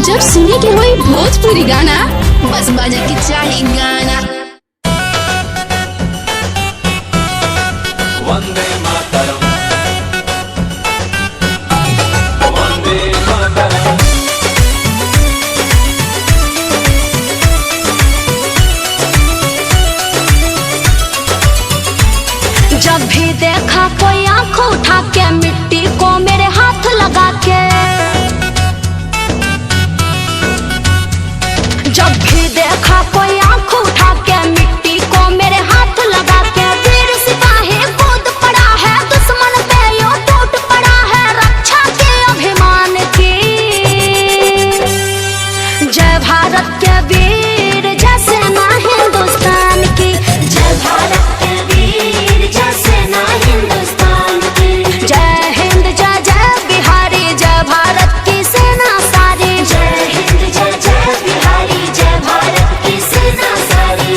जब सुने के होई भोजपुरी गाना, बस बजा के चाही गाना। वंदे मातरम, वंदे मातरम। जब भी देखा कोई आंख उठा के मिट्टी को मेरे हाथ लगा के, जब भी देखा कोई आंख उठा के मिट्टी को मेरे हाथ लगा के, वीर सिपाही कूद पड़ा है दुश्मन पे यूं टूट पड़ा है रक्षा के अभिमान की। जय भारत के वीर जैसे ना हिंदुस्तान की, जय भारत के वीर जैसे ना हिंदुस्तान की। जय हिंद जय जय बिहारी, जय भारत की सेना सारी। जय हिंद जय जय बिहारी, जय भारत की सेना सारी।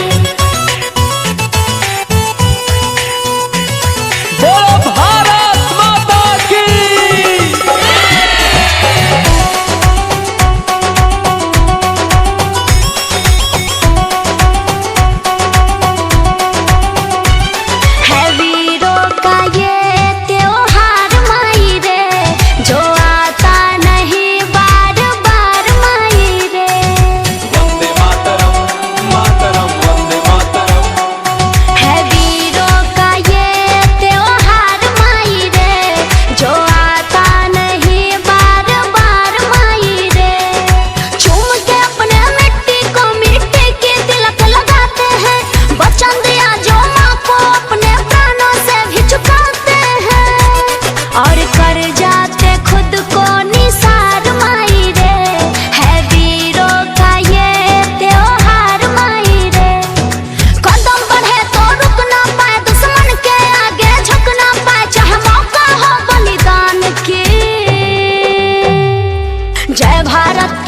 बोलो भारत माता की। है वीरों का ये त्योहार माई रे, जो आता नहीं बार बार माई रे। वंदे मातरम, मातरम वंदे मातरम। है वीरों का ये त्योहार माई रे, जो आता नहीं बार बार माई रे। चूम के अपने मिट्टी को मिट्टी की तिलक लगाते हैं, वचन दिया जो माँ को अपने प्राणों से भी चुकाते हैं, और कर जाते खुद को निसार माई रे। है वीरों का ये त्योहार माई रे। कदम बढ़े तो रुक ना पाए, दुश्मन के आगे झुक ना पाए, चाहे मौका हो बलिदान की। जय भारत